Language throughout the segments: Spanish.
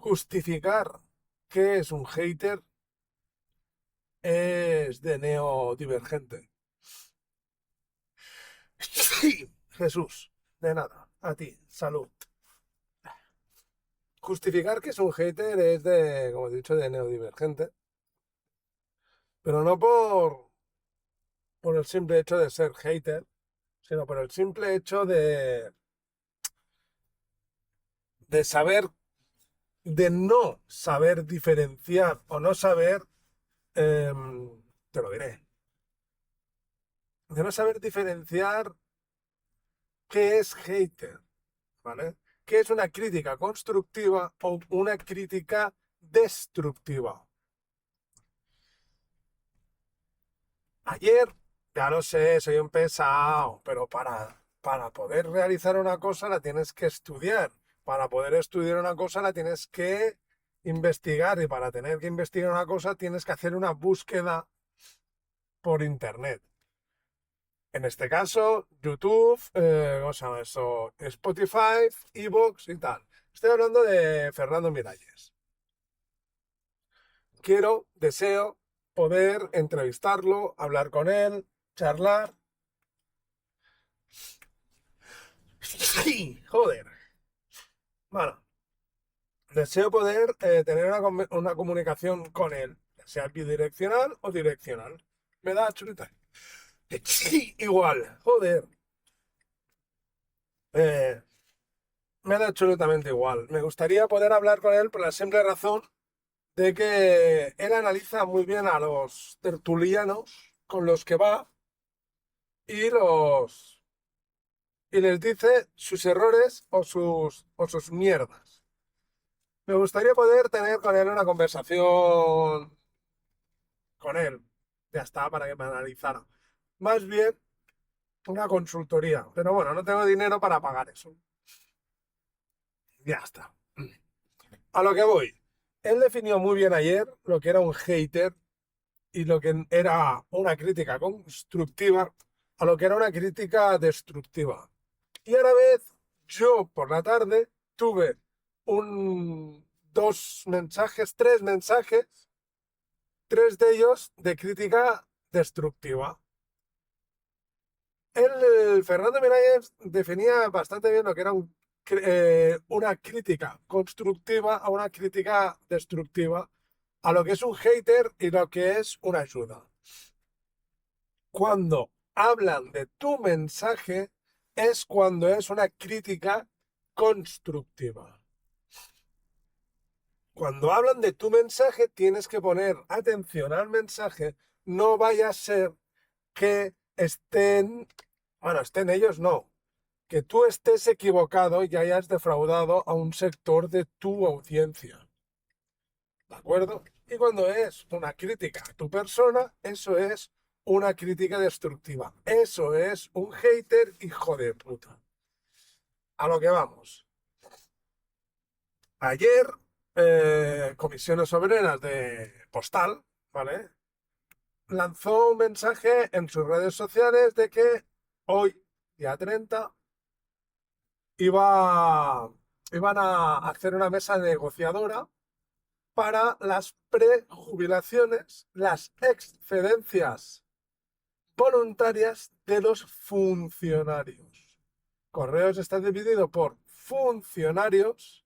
justificar qué es un hater es de neodivergente. Sí, Jesús, de nada, a ti, salud. Justificar que es un hater es de, como he dicho, de neodivergente, pero no por el simple hecho de ser hater, sino por el simple hecho de saber, de no saber diferenciar o no saber, te lo diré, de no saber diferenciar qué es hater, ¿vale? ¿Qué es una crítica constructiva o una crítica destructiva? Ayer, ya lo sé, soy un pesado, pero para poder realizar una cosa la tienes que estudiar. Para poder estudiar una cosa la tienes que investigar y para tener que investigar una cosa tienes que hacer una búsqueda por internet. En este caso, YouTube, ¿cómo se llama eso? Spotify, iVoox y tal. Estoy hablando de Fernando Miralles. Deseo poder entrevistarlo, hablar con él, charlar. Sí, joder. Bueno, deseo poder tener una comunicación con él, sea bidireccional o direccional. Me da chulita. Sí, igual, joder. Eh, Me da absolutamente igual. Me gustaría poder hablar con él por la simple razón de que él analiza muy bien a los tertulianos con los que va y y les dice sus errores o sus mierdas. Me gustaría poder tener con él una conversación con él. Ya está, para que me analizara. Más bien una consultoría. Pero bueno, no tengo dinero para pagar eso. Ya está. A lo que voy. Él definió muy bien ayer lo que era un hater y lo que era una crítica constructiva a lo que era una crítica destructiva. Y a la vez, yo por la tarde tuve dos mensajes, tres mensajes, tres de ellos de crítica destructiva. Fernando Miralles definía bastante bien lo que era una crítica constructiva a una crítica destructiva, a lo que es un hater y lo que es una ayuda. Cuando hablan de tu mensaje es cuando es una crítica constructiva. Cuando hablan de tu mensaje tienes que poner atención al mensaje, no vaya a ser que estén ellos, no, que tú estés equivocado y hayas defraudado a un sector de tu audiencia. ¿De acuerdo? Y cuando es una crítica a tu persona, eso es una crítica destructiva. Eso es un hater hijo de puta. A lo que vamos. Ayer, Comisiones Obreras de Postal, ¿vale? Lanzó un mensaje en sus redes sociales de que hoy, día 30, iban a hacer una mesa negociadora para las prejubilaciones, las excedencias voluntarias de los funcionarios. Correos está dividido por funcionarios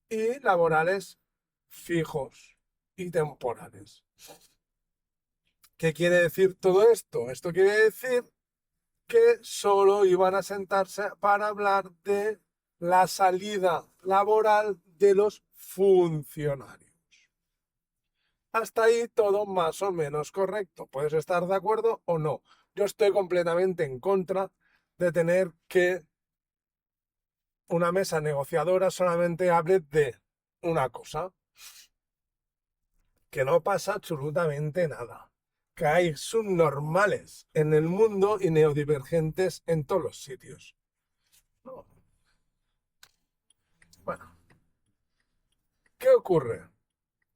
y laborales fijos y temporales. ¿Qué quiere decir todo esto? Esto quiere decir que solo iban a sentarse para hablar de la salida laboral de los funcionarios. Hasta ahí todo más o menos correcto. Puedes estar de acuerdo o no. Yo estoy completamente en contra de tener que una mesa negociadora solamente hable de una cosa, que no pasa absolutamente nada, que hay subnormales en el mundo y neodivergentes en todos los sitios. No. Bueno, ¿qué ocurre?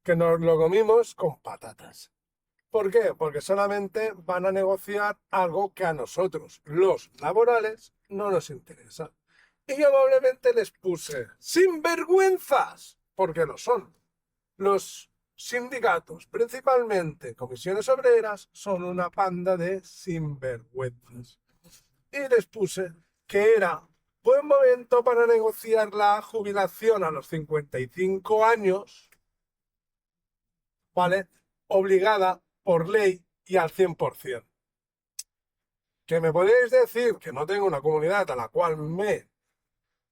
Que nos lo comimos con patatas. ¿Por qué? Porque solamente van a negociar algo que a nosotros, los laborales, no nos interesa. Y yo amablemente les puse, ¡sin vergüenzas! porque lo son. Los sindicatos, principalmente comisiones obreras, son una panda de sinvergüenzas. Y les puse que era buen momento para negociar la jubilación a los 55 años, ¿vale? Obligada por ley y al 100%. Que me podéis decir que no tengo una comunidad a la cual me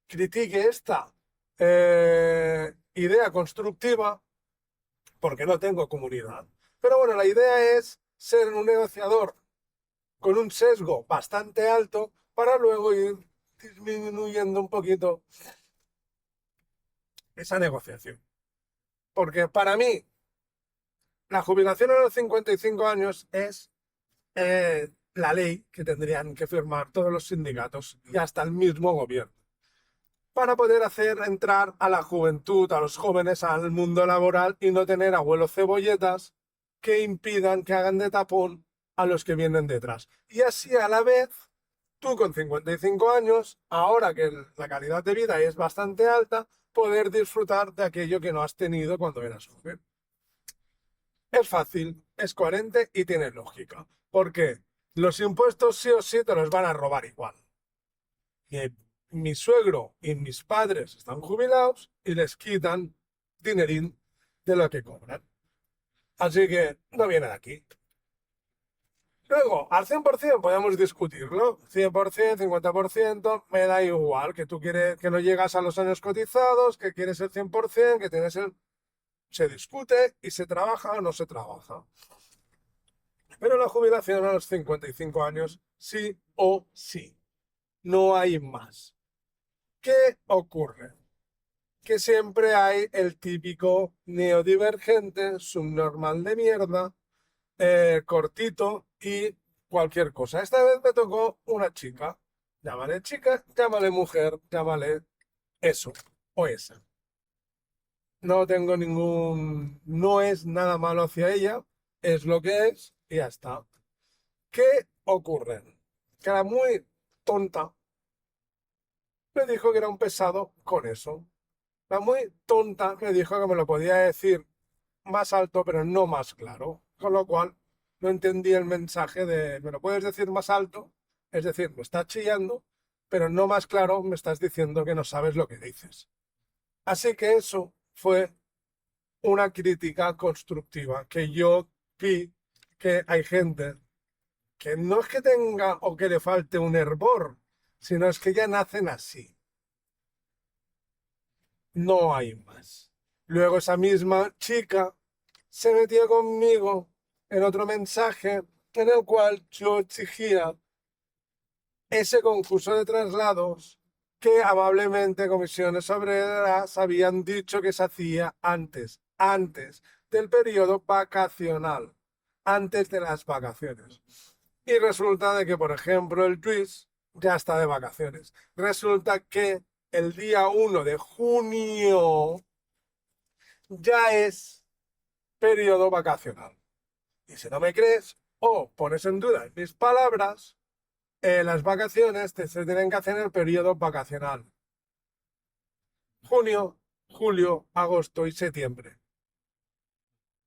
critique esta idea constructiva, porque no tengo comunidad. Pero bueno, la idea es ser un negociador con un sesgo bastante alto para luego ir disminuyendo un poquito esa negociación. Porque para mí, la jubilación a los 55 años es la ley que tendrían que firmar todos los sindicatos y hasta el mismo gobierno, para poder hacer entrar a la juventud, a los jóvenes, al mundo laboral y no tener abuelos cebolletas que impidan que hagan de tapón a los que vienen detrás. Y así a la vez, tú con 55 años, ahora que la calidad de vida es bastante alta, poder disfrutar de aquello que no has tenido cuando eras joven. Es fácil, es coherente y tiene lógica. Porque los impuestos sí o sí te los van a robar igual. Mi suegro y mis padres están jubilados y les quitan dinerín de lo que cobran. Así que no viene de aquí. Luego, al 100% podemos discutirlo. 100%, 50%, me da igual. Que tú quieres que no llegas a los años cotizados, que quieres el 100%, que tienes el... Se discute y se trabaja o no se trabaja. Pero la jubilación a los 55 años, sí o sí. No hay más. ¿Qué ocurre? Que siempre hay el típico neodivergente, subnormal de mierda, cortito y cualquier cosa. Esta vez me tocó una chica. Llámale chica, llámale mujer, llámale eso o esa. No tengo ningún... No es nada malo hacia ella, es lo que es y ya está. ¿Qué ocurre? Que era muy tonta. Me dijo que era un pesado con eso. La muy tonta me dijo que me lo podía decir más alto, pero no más claro. Con lo cual, no entendí el mensaje de, ¿me lo puedes decir más alto? Es decir, me estás chillando, pero no más claro me estás diciendo que no sabes lo que dices. Así que eso fue una crítica constructiva, que yo vi que hay gente que no es que tenga o que le falte un hervor, sino es que ya nacen así. No hay más. Luego esa misma chica se metió conmigo en otro mensaje en el cual yo exigía ese concurso de traslados que amablemente Comisiones Obreras habían dicho que se hacía antes del periodo vacacional, antes de las vacaciones. Y resulta de que, por ejemplo, el Luis ya está de vacaciones. Resulta que el día 1 de junio ya es periodo vacacional. Y si no me crees o pones en duda mis palabras, las vacaciones se tienen que hacer en el periodo vacacional. Junio, julio, agosto y septiembre.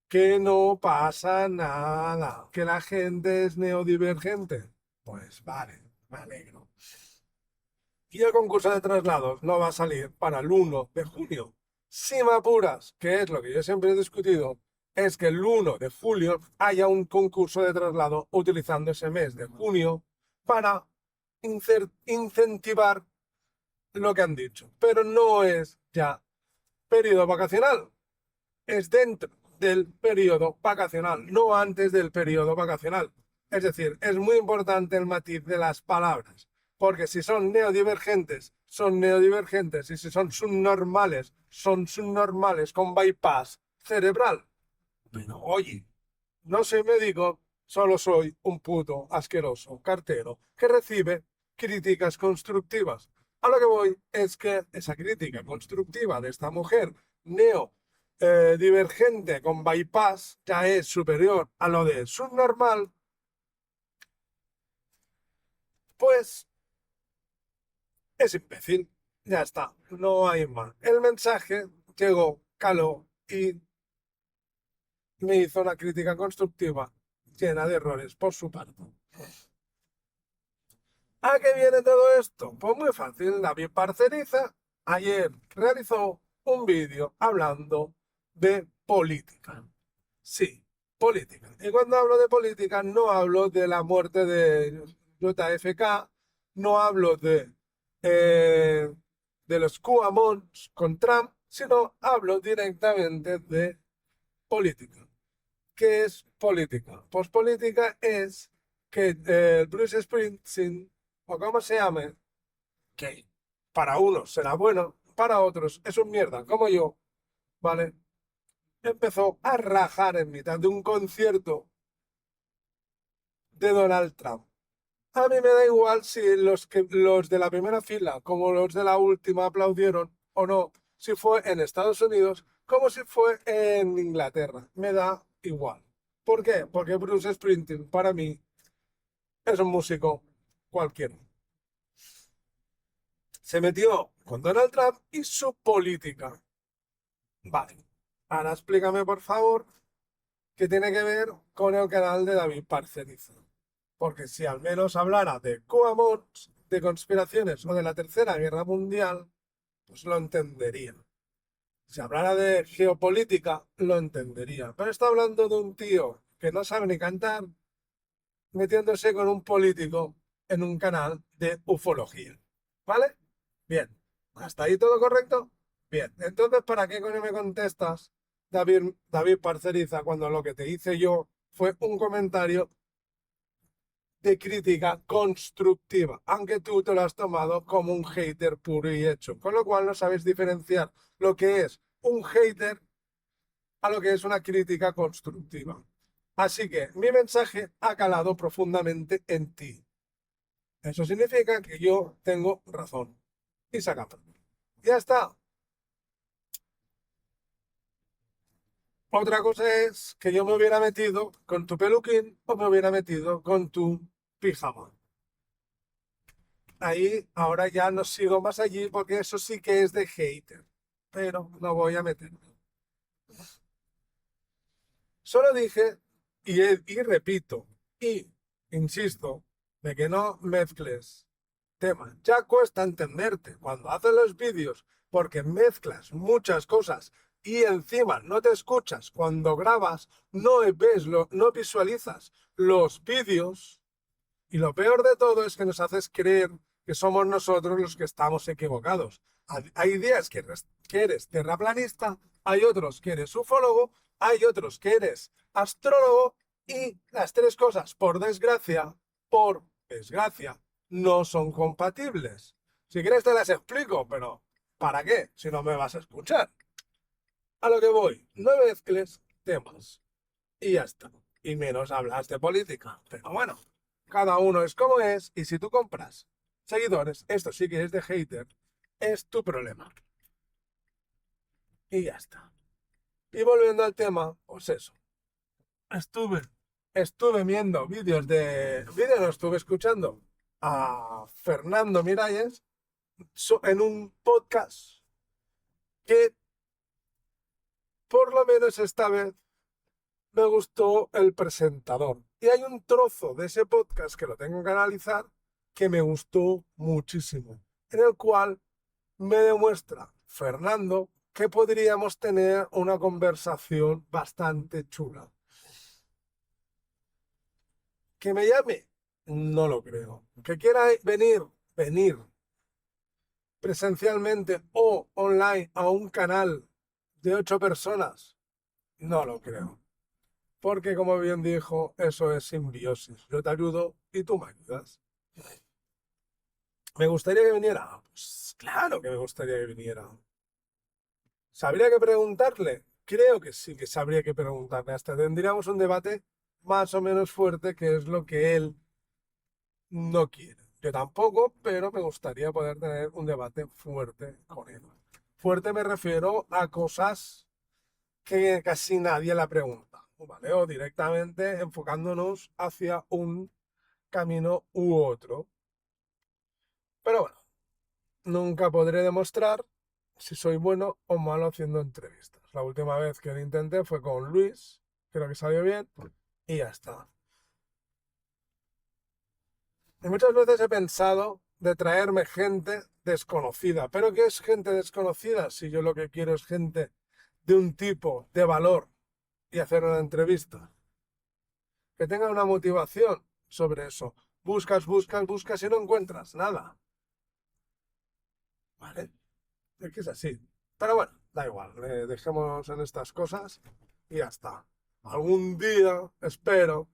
Que no pasa nada. Que la gente es neodivergente. Pues vale, me alegro. Y el concurso de traslados no va a salir para el 1 de junio. Si me apuras, que es lo que yo siempre he discutido, es que el 1 de julio haya un concurso de traslado utilizando ese mes de junio para incentivar lo que han dicho. Pero no es ya periodo vacacional, es dentro del periodo vacacional, no antes del periodo vacacional. Es decir, es muy importante el matiz de las palabras, porque si son neodivergentes, son neodivergentes, y si son subnormales con bypass cerebral. Pero oye, no soy médico, solo soy un puto asqueroso cartero que recibe críticas constructivas. A lo que voy es que esa crítica constructiva de esta mujer divergente con bypass ya es superior a lo de subnormal, pues es imbécil. Ya está, no hay más. El mensaje llegó caló y me hizo una crítica constructiva llena de errores por su parte. ¿A qué viene todo esto? Pues muy fácil. David Parceriza ayer realizó un vídeo hablando de política. Sí, política. Y cuando hablo de política no hablo de la muerte de JFK, no hablo eh, de los QAmons con Trump, sino hablo directamente de política. ¿Qué es política? Pues política es que Bruce Springsteen, o como se llame, que para unos será bueno, para otros es un mierda, como yo, ¿vale? Empezó a rajar en mitad de un concierto de Donald Trump. A mí me da igual si los de la primera fila como los de la última aplaudieron o no, si fue en Estados Unidos como si fue en Inglaterra. Me da igual. ¿Por qué? Porque Bruce Springsteen para mí es un músico cualquiera. Se metió con Donald Trump y su política. Vale. Ahora explícame, por favor, qué tiene que ver con el canal de David Parceriza. Porque si al menos hablara de QAmons, de conspiraciones o de la Tercera Guerra Mundial, pues lo entendería. Si hablara de geopolítica, lo entendería. Pero está hablando de un tío que no sabe ni cantar, metiéndose con un político en un canal de ufología. ¿Vale? Bien. ¿Hasta ahí todo correcto? Bien. Entonces, ¿para qué coño me contestas, David Parceriza, cuando lo que te hice yo fue un comentario de crítica constructiva, aunque tú te lo has tomado como un hater puro y hecho, con lo cual no sabes diferenciar lo que es un hater a lo que es una crítica constructiva. Así que mi mensaje ha calado profundamente en ti. Eso significa que yo tengo razón. Y se acabó. Ya está. Otra cosa es que yo me hubiera metido con tu peluquín o me hubiera metido con tu pijama. Ahí ahora ya no sigo más allí porque eso sí que es de hater. Pero no voy a meterme. Solo dije y repito y insisto de que no mezcles temas. Ya cuesta entenderte cuando haces los vídeos porque mezclas muchas cosas y encima no te escuchas cuando grabas, no visualizas los vídeos. Y lo peor de todo es que nos haces creer que somos nosotros los que estamos equivocados. Hay días que eres terraplanista, hay otros que eres ufólogo, hay otros que eres astrólogo y las tres cosas, por desgracia, no son compatibles. Si quieres te las explico, pero ¿para qué? Si no me vas a escuchar. A lo que voy, no mezcles temas y ya está. Y menos hablas de política. Pero bueno, cada uno es como es y si tú compras seguidores, esto sí que es de hater, es tu problema. Y ya está. Y volviendo al tema, pues eso. Estuve, estuve viendo vídeos no estuve escuchando a Fernando Miralles en un podcast que por lo menos esta vez me gustó el presentador. Y hay un trozo de ese podcast que lo tengo que analizar que me gustó muchísimo, en el cual me demuestra Fernando que podríamos tener una conversación bastante chula. ¿Que me llame? No lo creo. ¿Que quiera venir presencialmente o online a un canal de 8 personas? No lo creo. Porque como bien dijo, eso es simbiosis. Yo te ayudo y tú me ayudas. ¿Me gustaría que viniera? Pues claro que me gustaría que viniera. ¿Sabría que preguntarle? Creo que sí que sabría que preguntarle. Hasta tendríamos un debate más o menos fuerte, que es lo que él no quiere. Yo tampoco, pero me gustaría poder tener un debate fuerte con él. Fuerte me refiero a cosas que casi nadie la pregunta, ¿vale? O directamente enfocándonos hacia un camino u otro. Pero bueno, nunca podré demostrar si soy bueno o malo haciendo entrevistas. La última vez que lo intenté fue con Luis, creo que salió bien y ya está. Y muchas veces he pensado de traerme gente desconocida. ¿Pero qué es gente desconocida? Si yo lo que quiero es gente de un tipo de valor y hacer una entrevista. Que tenga una motivación sobre eso. Buscas, buscas, buscas y no encuentras nada. ¿Vale? Es que es así. Pero bueno, da igual. Dejemos en estas cosas y ya está. Algún día, espero.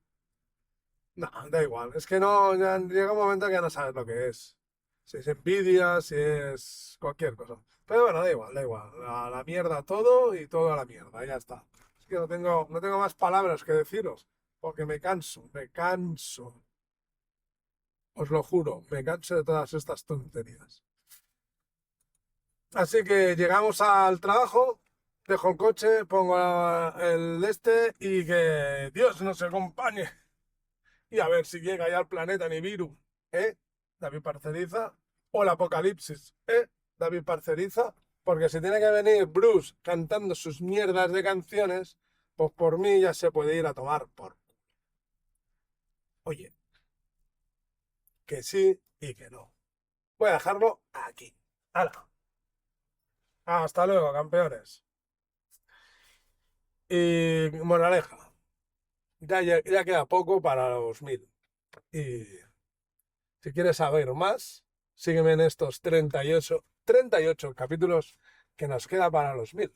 No, da igual. Es que no, ya llega un momento que ya no sabes lo que es. Si es envidia, si es cualquier cosa. Pero bueno, da igual, da igual. A la mierda todo y todo a la mierda, ya está. Es que no tengo más palabras que deciros, porque me canso, me canso. Os lo juro, me canso de todas estas tonterías. Así que llegamos al trabajo, dejo el coche, pongo el este y que Dios nos acompañe. Y a ver si llega ya al planeta Nibiru, ¿eh? David Parceriza. O el apocalipsis, ¿eh? David Parceriza. Porque si tiene que venir Bruce cantando sus mierdas de canciones, pues por mí ya se puede ir a tomar por. Oye, que sí y que no. Voy a dejarlo aquí. ¡Hala! Hasta luego, campeones. Y moraleja, ya queda poco para los 1000. Y si quieres saber más, sígueme en estos 38 capítulos que nos queda para los 1000.